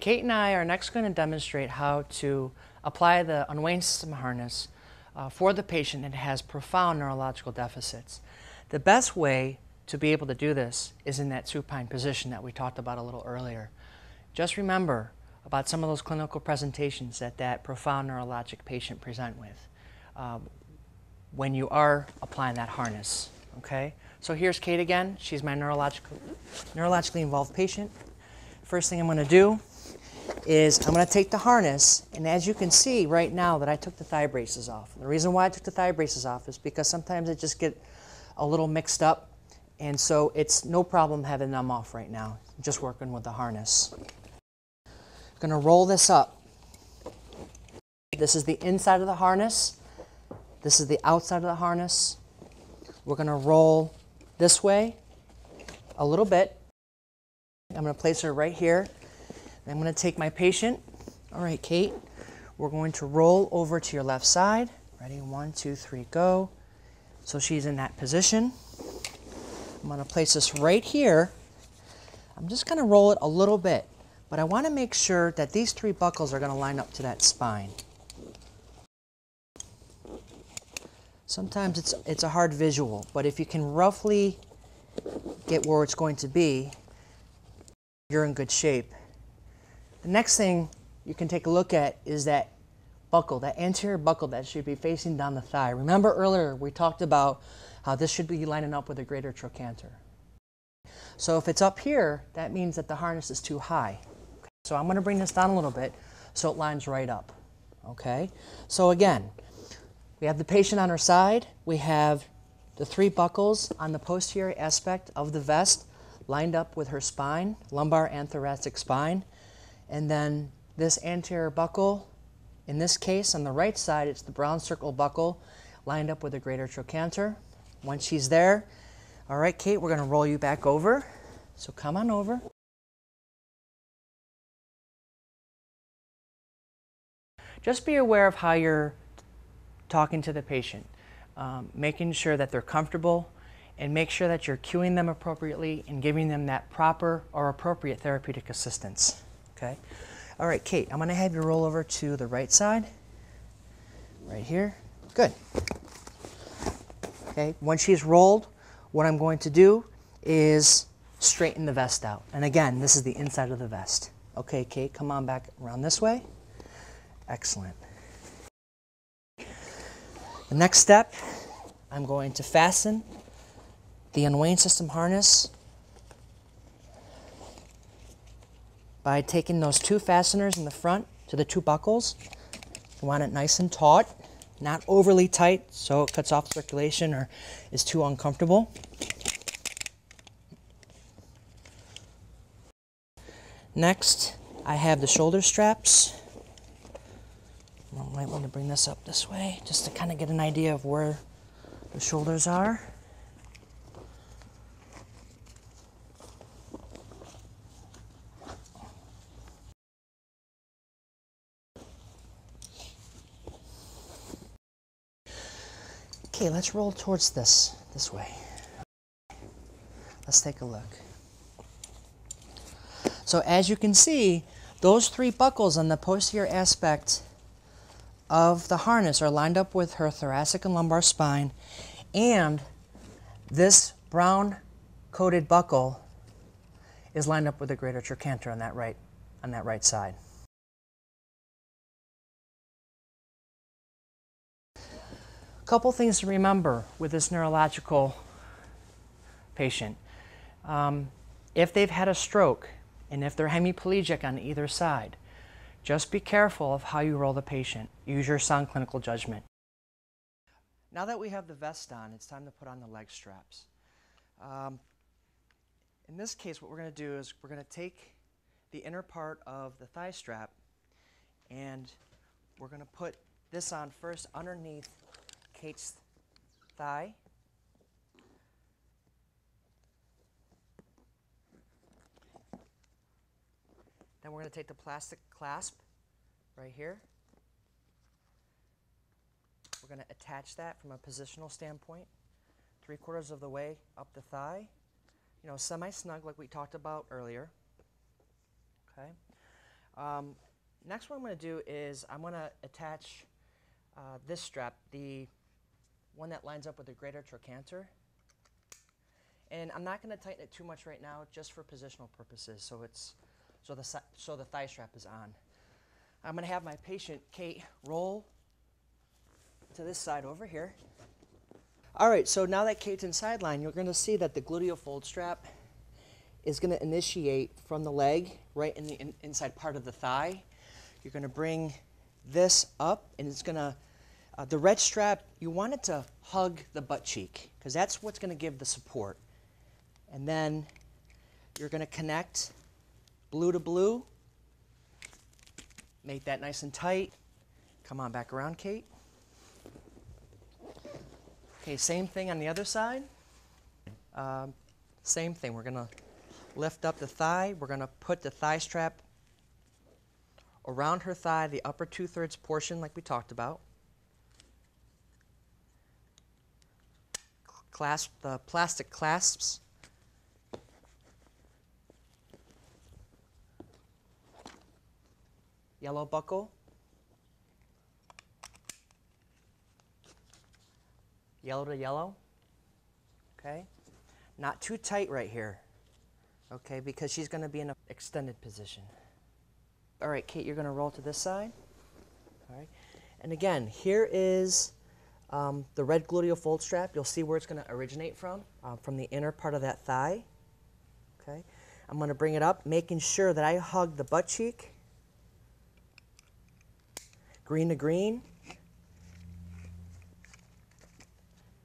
Kate and I are next going to demonstrate how to apply the unweighted system harness for the patient that has profound neurological deficits. The best way to be able to do this is in that supine position that we talked about a little earlier. Just remember about some of those clinical presentations that profound neurologic patient present with when you are applying that harness. Okay? So here's Kate again. She's my neurologically involved patient. First thing I'm going to do is I'm going to take the harness, and as you can see right now that I took the thigh braces off. The reason why I took the thigh braces off is because sometimes they just get a little mixed up, and so it's no problem having them off right now. I'm just working with the harness. I'm going to roll this up. This is the inside of the harness. This is the outside of the harness. We're going to roll this way a little bit. I'm going to place her right here. I'm going to take my patient. All right, Kate, we're going to roll over to your left side. Ready? 1, 2, 3, go. So she's in that position. I'm going to place this right here. I'm just going to roll it a little bit, but I want to make sure that these 3 buckles are going to line up to that spine. Sometimes it's a hard visual, but if you can roughly get where it's going to be, you're in good shape. The next thing you can take a look at is that buckle, that anterior buckle that should be facing down the thigh. Remember earlier we talked about how this should be lining up with a greater trochanter. So if it's up here, that means that the harness is too high. So I'm going to bring this down a little bit so it lines right up. Okay? So again, we have the patient on her side. We have the 3 buckles on the posterior aspect of the vest lined up with her spine, lumbar and thoracic spine. And then this anterior buckle, in this case on the right side, it's the brown circle buckle lined up with a greater trochanter. Once she's there, all right, Kate, we're going to roll you back over. So come on over. Just be aware of how you're talking to the patient, making sure that they're comfortable, and make sure that you're cueing them appropriately and giving them that proper or appropriate therapeutic assistance. Okay. All right, Kate, I'm going to have you roll over to the right side, right here. Good. Okay, once she's rolled, what I'm going to do is straighten the vest out. And again, this is the inside of the vest. Okay, Kate, come on back around this way. Excellent. The next step, I'm going to fasten the unweighted system harness by taking those 2 fasteners in the front to the 2 buckles. You want it nice and taut, not overly tight so it cuts off circulation or is too uncomfortable. Next, I have the shoulder straps. I might want to bring this up this way just to kind of get an idea of where the shoulders are. Okay, let's roll towards this way. Let's take a look. So as you can see, those 3 buckles on the posterior aspect of the harness are lined up with her thoracic and lumbar spine, and this brown coated buckle is lined up with a greater trochanter on that right side. Couple things to remember with this neurological patient. If they've had a stroke and if they're hemiplegic on either side, just be careful of how you roll the patient. Use your sound clinical judgment. Now that we have the vest on, it's time to put on the leg straps. In this case, what we're going to do is we're going to take the inner part of the thigh strap and we're going to put this on first underneath Kate's thigh. Then we're going to take the plastic clasp right here. We're going to attach that from a positional standpoint, 3/4 of the way up the thigh. You know, semi-snug like we talked about earlier. Okay. Next what I'm going to do is I'm going to attach this strap, the one that lines up with the greater trochanter. And I'm not going to tighten it too much right now, just for positional purposes, so the thigh strap is on. I'm going to have my patient, Kate, roll to this side over here. All right, so now that Kate's in sideline, you're going to see that the gluteal fold strap is going to initiate from the leg right in the inside part of the thigh. You're going to bring this up, and it's going to, the red strap, you want it to hug the butt cheek, because that's what's going to give the support. And then you're going to connect blue to blue, make that nice and tight. Come on back around, Kate. Okay, same thing on the other side. Same thing, we're going to lift up the thigh. We're going to put the thigh strap around her thigh, the upper 2/3 portion like we talked about. Clasp the plastic clasps. Yellow buckle. Yellow to yellow. Okay. Not too tight right here. Okay, because she's going to be in an extended position. All right, Kate, you're going to roll to this side. All right. And again, here is the red gluteal fold strap. You'll see where it's going to originate from the inner part of that thigh. Okay. I'm going to bring it up, making sure that I hug the butt cheek. Green to green.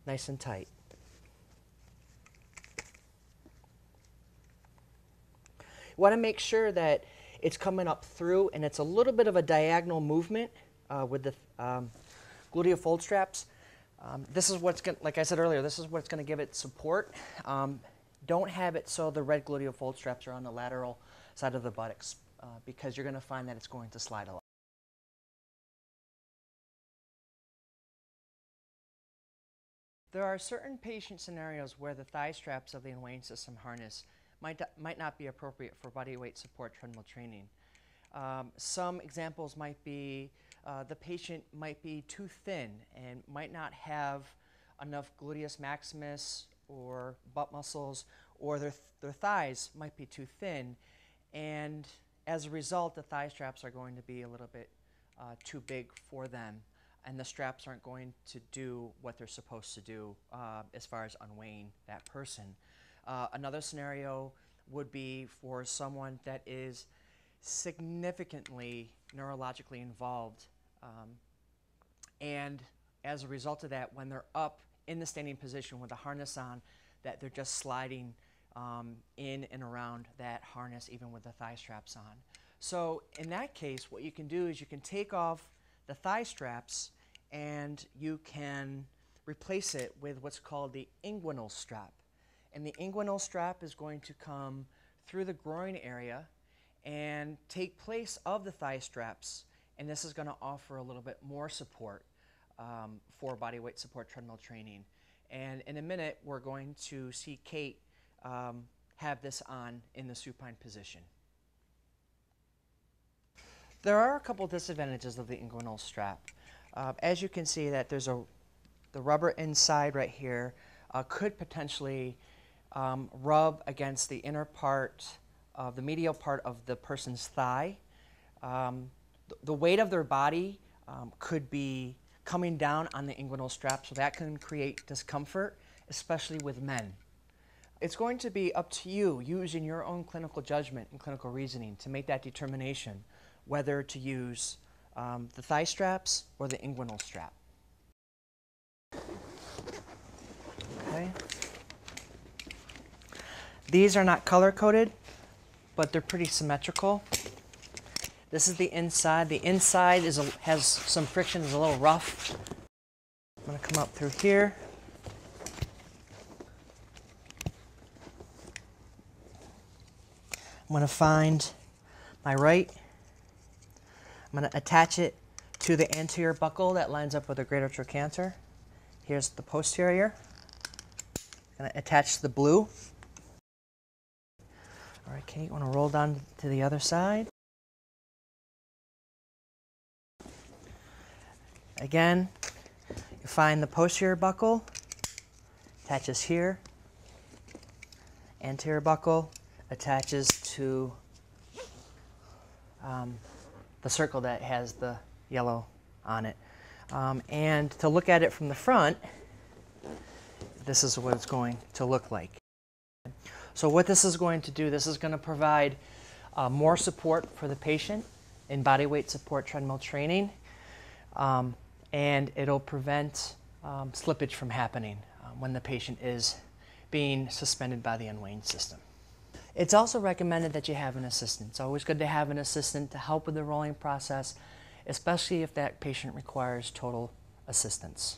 Nice and tight. You want to make sure that it's coming up through, and it's a little bit of a diagonal movement with the gluteal fold straps. This is what's going, like I said earlier, this is what's going to give it support. Don't have it so the red gluteal fold straps are on the lateral side of the buttocks, because you're going to find that it's going to slide a lot. There are certain patient scenarios where the thigh straps of the Unwayne system harness might not be appropriate for body weight support treadmill training. Some examples might be the patient might be too thin and might not have enough gluteus maximus or butt muscles, or their thighs might be too thin, and as a result the thigh straps are going to be a little bit too big for them, and the straps aren't going to do what they're supposed to do as far as unweighing that person. Another scenario would be for someone that is significantly neurologically involved, and as a result of that, when they're up in the standing position with the harness on, that they're just sliding in and around that harness even with the thigh straps on. So in that case, what you can do is you can take off the thigh straps and you can replace it with what's called the inguinal strap. And the inguinal strap is going to come through the groin area and take place of the thigh straps, and this is going to offer a little bit more support for body weight support treadmill training. And in a minute, we're going to see Kate have this on in the supine position. There are a couple disadvantages of the inguinal strap. As you can see, that there's the rubber inside right here could potentially rub against the inner part of the medial part of the person's thigh. The weight of their body could be coming down on the inguinal strap, so that can create discomfort, especially with men. It's going to be up to you, using your own clinical judgment and clinical reasoning, to make that determination whether to use the thigh straps or the inguinal strap. Okay. These are not color-coded, but they're pretty symmetrical. This is the inside. The inside has some friction, is a little rough. I'm going to come up through here. I'm going to find my right. I'm going to attach it to the anterior buckle that lines up with the greater trochanter. Here's the posterior. I'm going to attach the blue. All right, Kate, want to roll down to the other side. Again, you find the posterior buckle, attaches here, anterior buckle attaches to the circle that has the yellow on it. And to look at it from the front, this is what it's going to look like. So what this is going to do, this is going to provide more support for the patient in body weight support treadmill training, and it'll prevent slippage from happening when the patient is being suspended by the unwaned system. It's also recommended that you have an assistant. It's always good to have an assistant to help with the rolling process, especially if that patient requires total assistance.